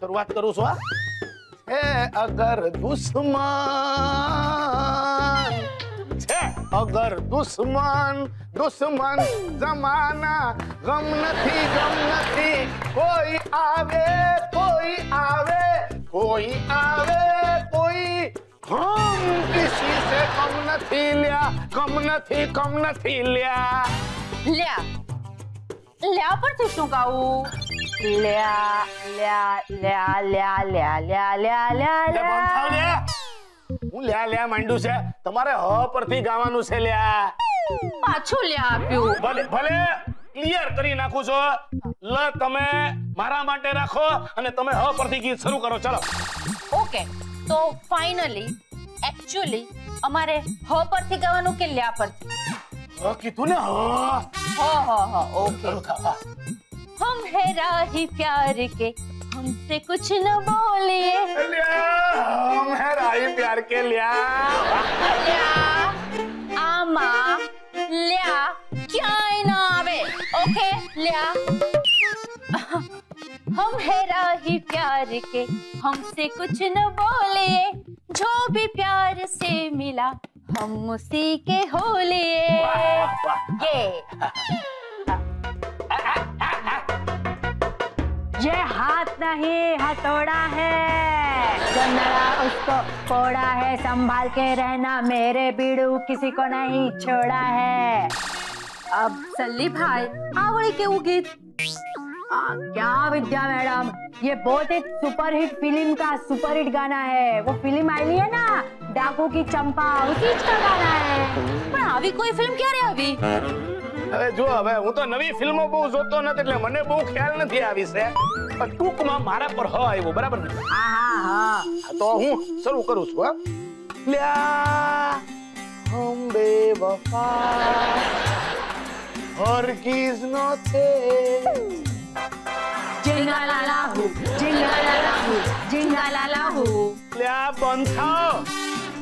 શરૂઆત કરું છું હે અગર દુશ્મન છે અગર દુશ્મન જમાના ગમ નથી કોઈ આવે કોઈ હમ કિસી સે કમ નથી લ્યા લ્યા પરથી શું ગાવું? હું લ્યા માંડ્યું છે તમારે હ પરથી ગાવાનું છે લ્યા પાછું લ્યા આપ્યું. ભલે ક્લિયર કરી નાખું છો લ તમે મારા માટે રાખો અને તમે હ પરથી ગીત શરૂ કરો ચાલો. ઓકે તો ફાઇનલી એકચ્યુઅલી અમારે હ પરથી ગાવાનું કે લ્યા પરથી? હ કીધું ને ओके हम है राही प्यार के हमसे कुछ न बोलिए हम है राही प्यार के લ્યા આમાં લ્યા ક્યાંય ના આવે. ઓકે લ્યા हम है राही प्यार के हमसे कुछ न बोलिए जो भी प्यार से मिला हम उसी के हो लिए. ये हाथ नहीं हथौड़ा है जो नड़ा उसको फोड़ा है संभाल के रहना मेरे बीड़ू किसी को नहीं छोड़ा है. अब सल्ली भाई आवड़ी केवू गीत क्या विद्या मैडम ये बहुत एक सुपरहिट फिल्म का सुपरहिट गाना है. वो फिल्म आई है ना डाकू की चंपा उसी का गाना है. પણ આવી કોઈ ફિલ્મ ક્યારે આવી? હવે જો હવે હું તો નવી ફિલ્મો બહુ જોતો નથી એટલે મને બહુ ખ્યાલ નથી આવી છે પણ ટૂંકમાં મારા પર હ આવ્યો બરાબર ને. હા તો હું શરૂ કરું છું હા. લ્યા હમ બેવફા હરગીઝ નો થે જિંગાલાલાહુ લ્યા બંધ થાઓ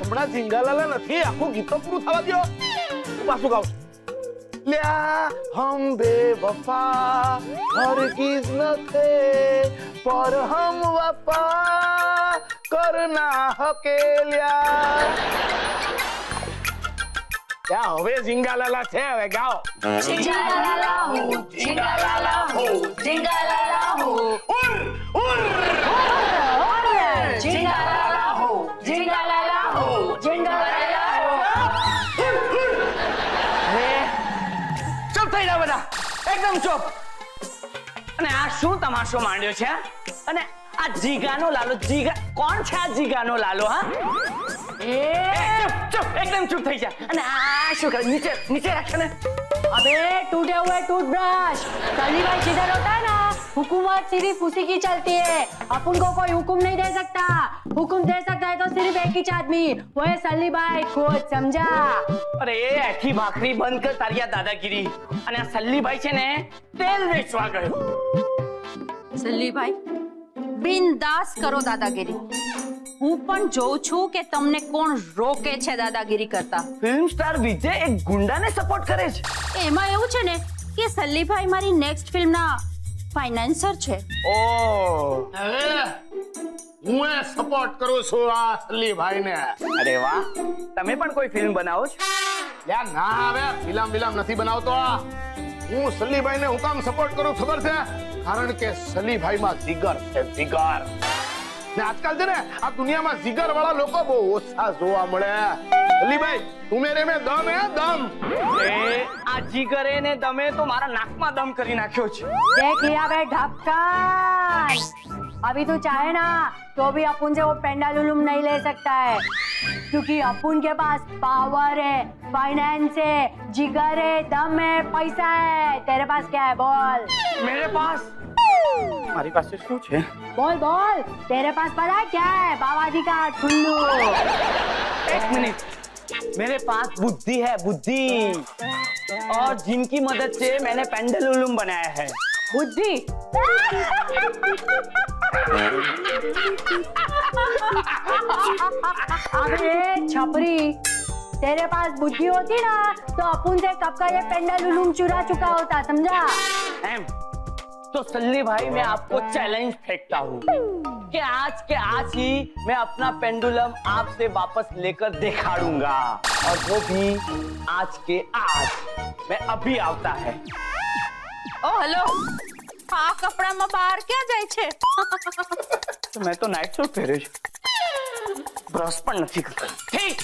હમણાં ઝીંગાલાલા નથી આખું ગીત તો પૂરું થવા દ્યો. પાછું ગાઉં લ્યા હમ બેવફા હરગીઝ ન થે પર હમ વફા કરના હકે લ્યા. હવે ઝીંગાલાલા છે હવે ગાઓ. જિંગાલાલાહુ ઉર ઉર જિંગાલાલાહુ ચૂપ થઈ જાઓ બધા એકદમ ચૂપ. અને આ શું તમાશો માંડ્યો છે અને આ જીગાનો લાલો કોણ છે આ જીગાનો લાલો હા? ચૂપ એકદમ ચૂપ થઈ જા. અને આ શું કરે નીચે રાખે ને. अबे टूटे हुए टूथब्रश सली भाई जिधर होता है ना हुकूमत सिर्फ उसी की चलती है. अपन को कोई हुक्म नहीं दे सकता. हुक्म दे सकता है तो सिर्फ एक ही आदमी वो है सली भाई खुद समझा. અરે એ આખી ભાખરી બંધ કર તારી આ દાદાગીરી. અને આ સલ્લીભાઈ છે ને તેલ વેચવા ગયો. સલી ભાઈ બિંદાસ કરો દાદાગીરી. હું પણ જોઉં છું કે તમને કોણ રોકે છે દાદાગીરી કરતા. ફિલ્મ સ્ટાર વિજય એક ગુંડાને સપોર્ટ કરે છે. એમાં એવું છે ને કે સલ્લીભાઈ મારી નેક્સ્ટ ફિલ્મના ફાઇનાન્સર છે. હું સપોર્ટ કરું છું આ સલ્લીભાઈ ને. અરે વાહ તમે પણ કોઈ ફિલ્મ બનાવો છો? લ્યા ના હવે ફિલ્મ નથી બનાવતો. હું સલ્લીભાઈ ને હું કામ સપોર્ટ કરું ખબર છે? કારણ કે સલ્લીભાઈ માં જીગર છે જીગર. ને આજકાલ છે ને આ દુનિયામાં જીગર વાળા લોકો બહુ ઓછા જોવા મળે. સલ્લીભાઈ તું મેરે में दम है दम. આ જીગરે ને દમે તો મારા નાકમાં દમ કરી નાખ્યો છે. देख लिया बे ढक्कन. अभी तू चाहे ना तो भी अपन से वो पेंडालुलुम नहीं ले सकता है क्योंकि अपन के पास पावर है फाइनेंस है जिगर है दम है पैसा है. तेरे पास क्या है बोल? मेरे पास મારી પાસે શું છે? बोल तेरे पास पता है क्या है? बाबा जी का ठुल्लू. एक मिनट मेरे पास बुद्धि है बुद्धि और जिनकी मदद से मैंने पेंडुलम बनाया है. बुद्धि अबे छपरी तेरे पास बुद्धि होती ना तो अपन से कब का ये पेंडुलम चुरा चुका होता, समझा? एम तो सल्ली भाई मैं आपको चैलेंज फेंकता हूँ कि आज के आज ही मैं अपना पेंडुलम आपसे वापस लेकर दिखाऊंगा, और वो भी आज के आज। मैं अभी आता है। ओ हेलो, આ કપડામાં બહાર ક્યાં જાય છે? तो मैं तो नाइट सूट पहरे ब्रश पर नहीं करता। ठीक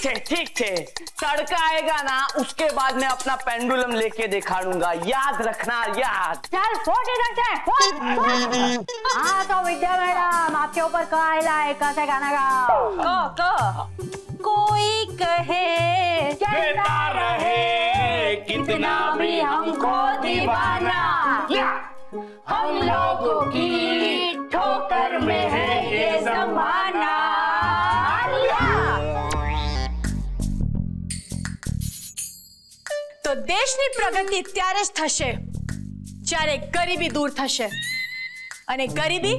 है तड़का आएगा ना, उसके बाद मैं अपना पेंडुलम लेके दिखाऊंगा, याद रखना याद। चल फोट इधर से, फोट। हाँ तो विद्या मैडम आपके ऊपर कहला है, कैसे गाना गाओ? કોઈ કહે कहता रहे कितना भी हमको दीवाना, हम लोगों की ठोकर में है ये जमाना। તો દેશની પ્રગતિ ત્યારે જ થશે જ્યારે ગરીબી દૂર થશે, અને ગરીબી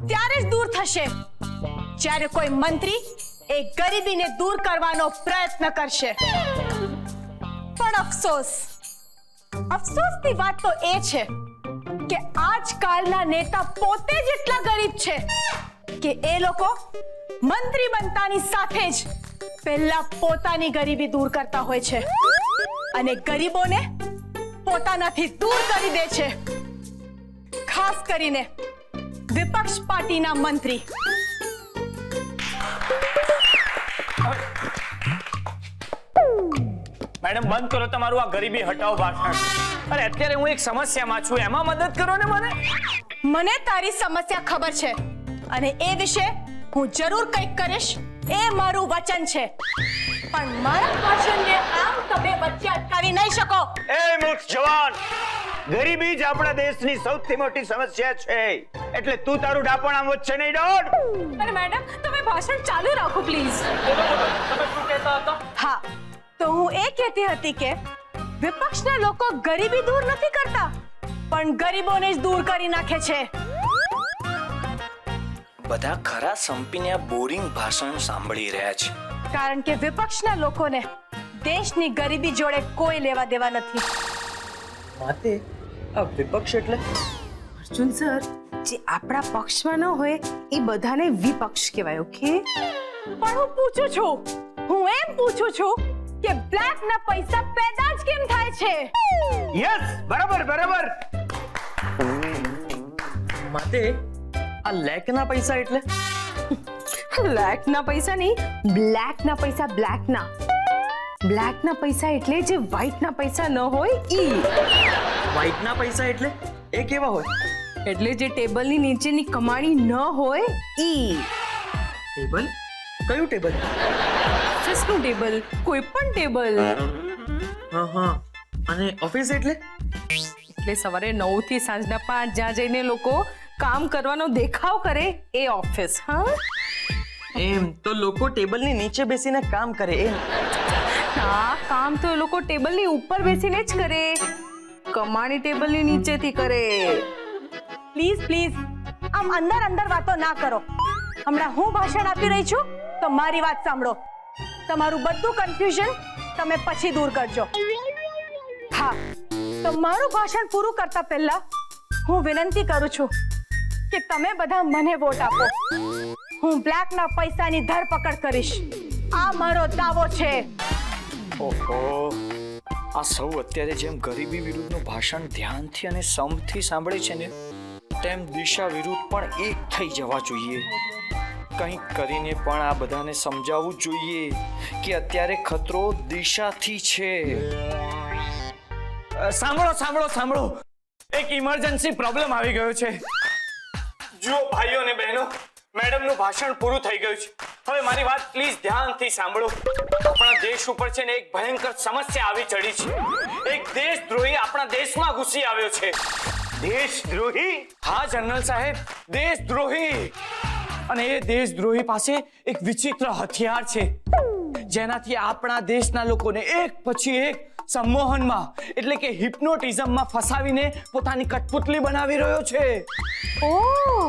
ત્યારે જ દૂર થશે જ્યારે કોઈ મંત્રી એ ગરીબીને દૂર કરવાનો પ્રયત્ન કરશે। પણ અફસોસની વાત તો એ છે કે આજકાલના નેતા પોતે જ એટલા ગરીબ છે કે એ લોકો મંત્રી બનતાની સાથે જ પહેલા પોતાની ગરીબી દૂર કરતા હોય છે અને ગરીબોને પોતાનાથી દૂર કરી દે છે, ખાસ કરીને વિપક્ષ પાર્ટીના મંત્રી। मैडम बंद करो તમારું આ ગરીબી હટાવો ભાષણ। અરે અત્યારે હું એક સમસ્યામાં છું, એમાં મદદ કરો ને મને। મને તારી સમસ્યા ખબર છે અને એ વિશે હું જરૂર કંઈક કરીશ, એ મારું વચન છે, પણ મારા ભાષણને આમ તમે વચ્ચે અટકાવી નહીં શકો। એ મૂર્ખ જવાન, ગરીબી જ આપણા દેશની સૌથી મોટી સમસ્યા છે, એટલે તું તારું ડાપણ આમ વચ્ચે નહીં દોડ। અરે મેડમ તમે ભાષણ ચાલુ રાખો પ્લીઝ। તમે શું કહેતા હતા? હા, તો હું એ કહેતી હતી કે વિપક્ષના લોકો ગરીબી દૂર નથી કરતા, પણ ગરીબોને જ દૂર કરી નાખે છે। બધા ખરા સંપીને આ બોરિંગ ભાષણ સાંભળી રહ્યા છે, કારણ કે વિપક્ષના લોકોને દેશની ગરીબી જોડે કોઈ લેવા દેવા નથી। માતે આ વિપક્ષ એટલે અર્જુન સર, જે આપણા પક્ષમાં ન હોય એ બધાને વિપક્ષ કહેવાય, ઓકે? પણ હું પૂછું છું, હું એમ પૂછું છું કે બ્લેક ના પૈસા પેદા જ કેમ થાય છે? યસ, બરાબર બરાબર। માતે આ લેકના પૈસા એટલે બ્લેકના પૈસા નહીં, બ્લેકના પૈસા, બ્લેકના પૈસા એટલે જે વ્હાઈટના પૈસા ન હોય ઈ। વ્હાઈટના પૈસા એટલે એ કેવા હોય? એટલે જે ટેબલની નીચેની કમાણી ન હોય ઈ। ટેબલ? કયું ટેબલ? ઓફિસનું ટેબલ, કોઈ પણ ટેબલ। હા, અને ઓફિસ એટલે એટલે સવારે 9 થી સાંજના 5 જ્યાં જઈને લોકો કામ કરવાનો દેખાવ કરે એ ઓફિસ। હા, એમ તો લોકો ટેબલની નીચે બેસીને કામ કરે એમ? ના, કામ તો એ લોકો ટેબલની ઉપર બેસીને જ કરે, કમાણી ટેબલની નીચેથી કરે। પ્લીઝ પ્લીઝ આમ અંદર અંદર વાતો ના કરો। હમણાં હું ભાષણ આપી રહી છું તો મારી વાત સાંભળો। તમારું બધું કન્ફ્યુઝન તમે પછી દૂર કરજો। હા, તો મારું ભાષણ પૂરું કરતા પહેલા હું વિનંતી કરું છું કે તમે બધા મને વોટ આપો। હું બ્લેકના પૈસાની ધરપકડ કરીશ, આ મારો દાવો છે। ઓહો, આ સૌ અત્યારે જેમ ગરીબી વિરુદ્ધનું ભાષણ ધ્યાનથી અને સમથી સાંભળે છે ને, તેમ દિશા વિરુદ્ધ પણ એક થઈ જવા જોઈએ। કંઈક કરીને પણ આ બધાને સમજાવવું જોઈએ કે અત્યારે ખતરો દિશાથી છે। સાંભળો, એક ઇમરજન્સી પ્રોબ્લેમ આવી ગયો છે। જુઓ ભાઈઓ અને બહેનો, મેડમનું ભાષણ પૂરું થઈ ગયું છે, હવે મારી વાત પ્લીઝ ધ્યાનથી સાંભળો। આપણા દેશ ઉપર છે ને એક ભયંકર સમસ્યા આવી ચડી છે। એક દેશદ્રોહી આપણા દેશમાં ઘૂસી આવ્યો છે। દેશદ્રોહી? હા જનરલ સાહેબ, દેશદ્રોહી। અને એ દેશદ્રોહી પાસે એક વિચિત્ર હથિયાર છે, જેનાથી આપણા દેશના લોકોને એક પછી એક સંમોહનમાં એટલે કે હિપ્નોટિઝમમાં ફસાવીને પોતાની કઠપુતલી બનાવી રહ્યો છે। ઓહ,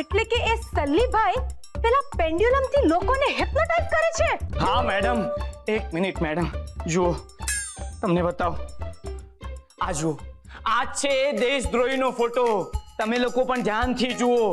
એટલે કે એ સલ્લીભાઈ પેલા પેન્ડ્યુલમ થી લોકોને હિપ્નોટાઇઝ કરે છે? હા મેડમ, એક મિનિટ મેડમ, જુઓ તમને બતાવો. આ જુઓ, આ છે દેશદ્રોહીનો ફોટો. તમે લોકો પણ ધ્યાનથી જુઓ.